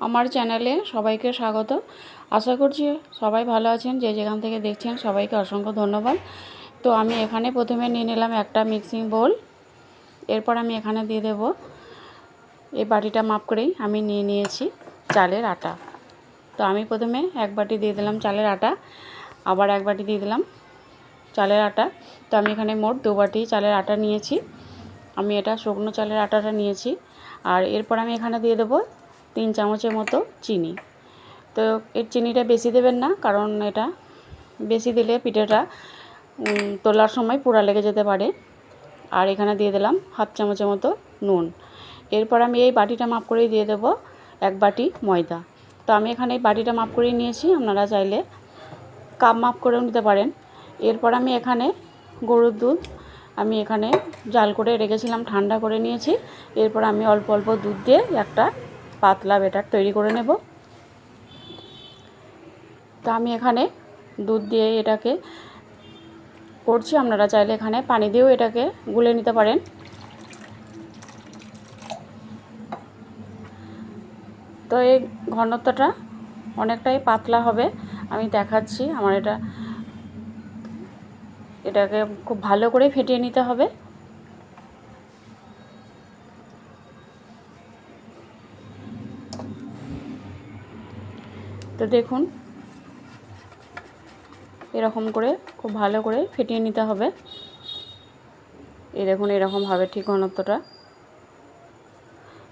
আমার চ্যানেলে সবাইকে স্বাগত। আশা করছি সবাই ভালো আছেন। যে যেখান থেকে দেখছেন সবাইকে অসংখ্য ধন্যবাদ। তো আমি এখানে প্রথমে নিয়ে নিলাম একটা মিক্সিং বোল। এরপর আমি এখানে দিয়ে দেব, এই বাটিটা মাপ করেই আমি নিয়ে নিয়েছি চালের আটা। তো আমি প্রথমে এক বাটি দিয়ে দিলাম চালের আটা, আবার এক বাটি দিয়ে দিলাম চালের আটা। তো আমি এখানে মোট 2 বাটি চালের আটা নিয়েছি। আমি এটা শুকনো চালের আটাটা নিয়েছি। আর এরপর আমি এখানে দিয়ে দেবো 3 চামচের মতো চিনি। তো এর চিনিটা বেশি দেবেন না, কারণ এটা বেশি দিলে পিঠেটা তোলার সময় পোড়া লেগে যেতে পারে। আর এখানে দিয়ে দিলাম হাফ চামচের মতো নুন। এরপর আমি এই বাটিটা মাপ করেই দিয়ে দেবো 1 বাটি ময়দা। তো আমি এখানে এই বাটিটা মাপ করেই নিয়েছি, আপনারা চাইলে কাপ মাপ করেও নিতে পারেন। এরপর আমি এখানে গরুর দুধ আমি এখানে জাল করে রেখেছিলাম, ঠান্ডা করে নিয়েছি। এরপর আমি অল্প অল্প দুধ দিয়ে একটা পাতলা ব্যাটার তৈরি করে নেব। তো আমি এখানে দুধ দিয়ে এটাকে করছি, আপনারা চাইলে এখানে পানি দিয়েও এটাকে গুলে নিতে পারেন। তো এই ঘনত্বটা অনেকটাই পাতলা হবে, আমি দেখাচ্ছি। আমার এটাকে খুব ভালো করে ফেটিয়ে নিতে হবে। তো দেখুন, এরকম করে খুব ভালো করে ফেটিয়ে নিতে হবে। এই দেখুন, এরকম হবে ঠিক ঘনত্বটা।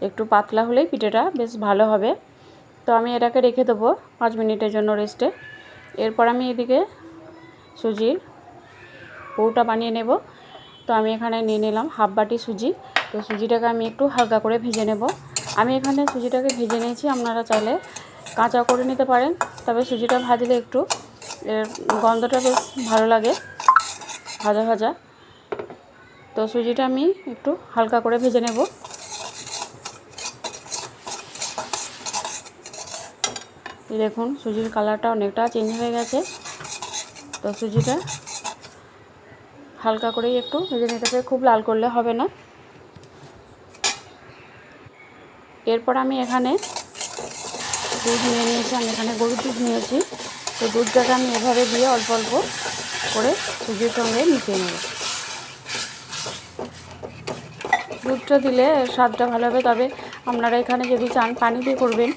একটু পাতলা হলেই পিঠেটা বেশ ভালো হবে। তো আমি এটাকে রেখে দেবো 5 মিনিটের জন্য রেস্টে। এরপর আমি এদিকে সুজির পুরটা বানিয়ে নেব। তো আমি এখানে নিয়ে নিলাম হাফ বাটি সুজি। তো সুজিটাকে আমি একটু হালকা করে ভেজে নেব। আমি এখানে সুজিটাকে ভেজে নিয়েছি, আপনারা চাইলে কাঁচা করে নিতে পারেন। তবে সুজিটা ভাজলে একটু এর গন্ধটা বেশ ভালো লাগে, ভাজা ভাজা। তো সুজিটা আমি একটু হালকা করে ভেজে নেব। এই দেখুন, সুজির কালারটা অনেকটা চেঞ্জ হয়ে গেছে। তো সুজিটা হালকা করেই একটু ভেজে নিতে হবে, খুব লাল করলে হবে না। এরপর আমি এখানে দুধ নিয়ে নিয়েছি, আমি এখানে গরুর দুধ নিয়েছি। তো দুধটাকে আমি এভাবে দিয়ে অল্প অল্প করে সুজির সঙ্গে মিশিয়ে নেব। দুধটা দিলে স্বাদটা ভালো হবে। তবে আপনারা এখানে যদি চান পানি দিয়ে করবেন,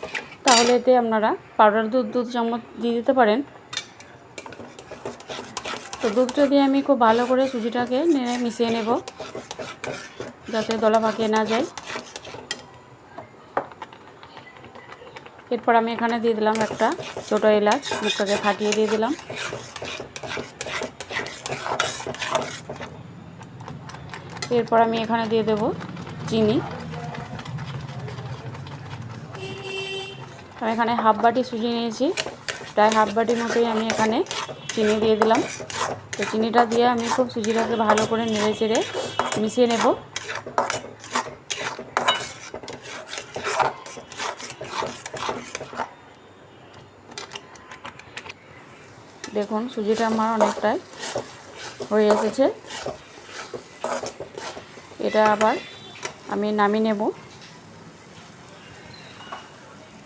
তাহলে এতে আপনারা পাউডার দুধ চামচ দিয়ে দিতে পারেন। তো দুধটা দিয়ে আমি খুব ভালো করে সুজিটাকে নেড়ে মিশিয়ে নেব, যাতে দলা পাকিয়ে না যায়। এরপর আমি এখানে দিয়ে দিলাম একটা ছোটো এলাচ, মুখটাকে ফাটিয়ে দিয়ে দিলাম। এরপর আমি এখানে দিয়ে দেব চিনি। আমি এখানে হাফ বাটি সুজি নিয়েছি, প্রায় হাফ বাটির মতোই আমি এখানে চিনি দিয়ে দিলাম। তো চিনিটা দিয়ে আমি খুব সুজিটাকে ভালো করে নেড়ে চেড়ে মিশিয়ে নেব। দেখুন, সুজিটা আমার অনেকটাই হয়ে এসেছে। এটা আবার আমি নামিয়ে নেব।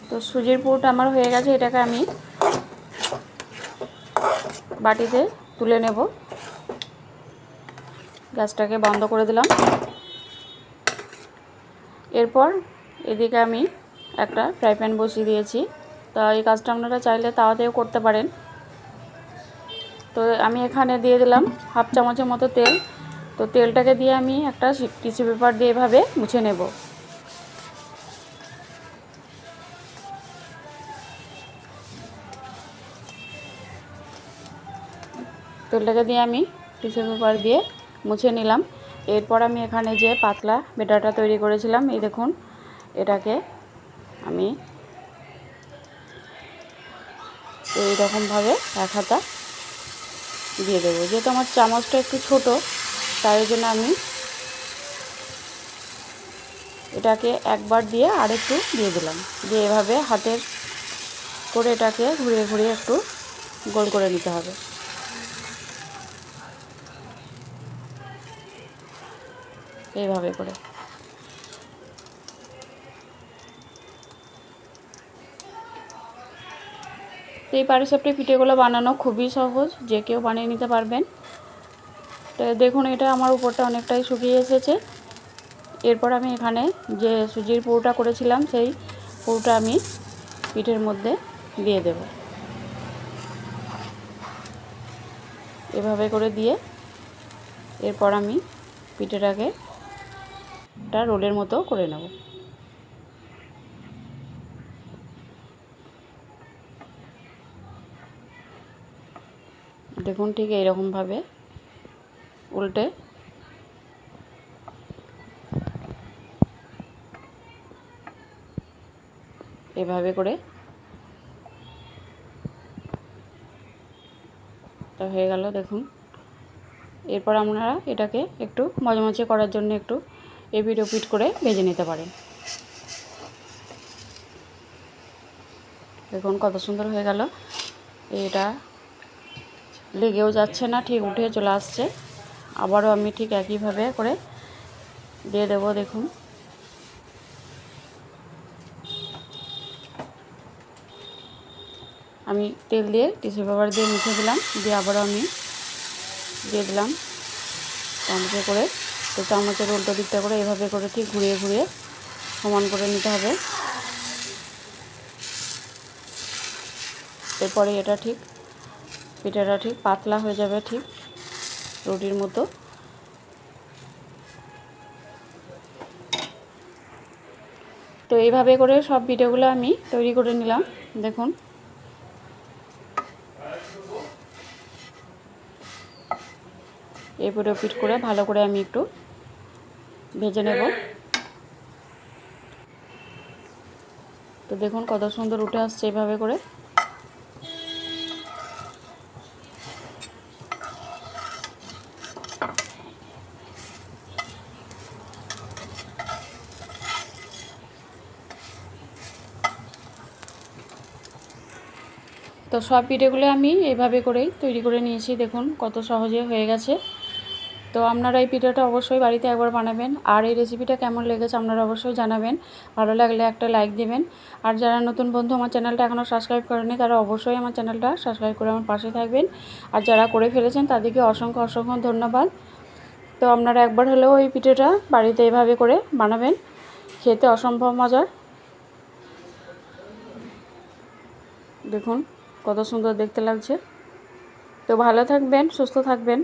তো সুজির পুরটা আমার হয়ে গেছে, এটাকে আমি বাটিতে তুলে নেব। গ্যাসটাকে বন্ধ করে দিলাম। এরপর এদিকে আমি একটা ফ্রাই প্যান বসিয়ে দিয়েছি। তো এই কাজটা আপনারা চাইলে তাওয়াতেও করতে পারেন। তো আমি এখানে দিয়ে দিলাম হাফ চামচের মতো তেল। তো তেলটাকে দিয়ে আমি একটা টিস্যু পেপার দিয়ে এভাবে মুছে নেব। তেলটাকে দিয়ে আমি টিস্যু পেপার দিয়ে মুছে নিলাম। এরপর আমি এখানে যে পাতলা ব্যাটারটা তৈরি করেছিলাম, এই দেখুন, এটাকে আমি এই রকমভাবে এক হাতা দিয়ে দেবো। যেহেতু আমার চামচটা একটু ছোট, তাই জন্য আমি এটাকে একবার দিয়ে আরেকটু দিয়ে দিলাম, দিয়ে এভাবে হাতের করে এটাকে ঘুরিয়ে ঘুরিয়ে একটু গোল করে নিতে হবে। এইভাবে করে তো এই পাটিসাপটা পিঠেগুলো বানানো খুবই সহজ, যে কেউ বানিয়ে নিতে পারবেন। তো দেখুন এটা আমার উপরটা অনেকটাই শুকিয়ে এসেছে। এরপর আমি এখানে যে সুজির পুরোটা করেছিলাম সেই পুরোটা আমি পিঠের মধ্যে দিয়ে দেব। এভাবে করে দিয়ে এরপর আমি পিঠেটাকে একটা রোলের মতো করে নেব। দেখুন ঠিক এইরকমভাবে উল্টে এভাবে করে তো হয়ে গেল দেখুন। এরপর আপনারা এটাকে একটু মচমচে করার জন্য একটু এপিট ওপিট করে ভেজে নিতে পারেন। দেখুন কত সুন্দর হয়ে গেল। এটা লেগেও যাচ্ছে না, ঠিক উঠে চলে আসছে। আবারও আমি ঠিক একইভাবে করে দিয়ে দেব। দেখুন আমি তেল দিয়ে টিস্যু পেপার দিয়ে মুছে দিলাম, দিয়ে আবারও আমি দিয়ে দিলাম চামচে করে। তো চামচের উল্টো দিকটা করে এভাবে করে ঠিক ঘুরিয়ে ঘুরিয়ে সমান করে নিতে হবে। এরপরে এটা ঠিক পিঠাটা ঠিক পাতলা হয়ে যাবে, ঠিক রুটির মতো। তো এইভাবে করে সব পিঠেগুলো আমি তৈরি করে নিলাম। দেখুন এরপরে পিঠ করে ভালো করে আমি একটু ভেজে নেব। তো দেখুন কত সুন্দর উঠে আসছে এভাবে করে। তো সব পিঠেগুলো আমি এইভাবে করেই তৈরি করে নিয়েছি। দেখুন কত সহজে হয়ে গেছে। তো আপনারা এই পিঠাটা অবশ্যই বাড়িতে একবার বানাবেন। আর এই রেসিপিটা কেমন লেগেছে আপনারা অবশ্যই জানাবেন। ভালো লাগলে একটা লাইক দিবেন। আর যারা নতুন বন্ধু আমার চ্যানেলটা এখনও সাবস্ক্রাইব করেনি তারা অবশ্যই আমার চ্যানেলটা সাবস্ক্রাইব করে আমার পাশে থাকবেন। আর যারা করে ফেলেছেন তাদেরকে অসংখ্য অসংখ্য ধন্যবাদ। তো আপনারা একবার হলেও এই পিঠেটা বাড়িতে এভাবে করে বানাবেন, খেতে অসম্ভব মজার। দেখুন কত সুন্দর দেখতে লাগছে। তো ভালো থাকবেন, সুস্থ থাকবেন।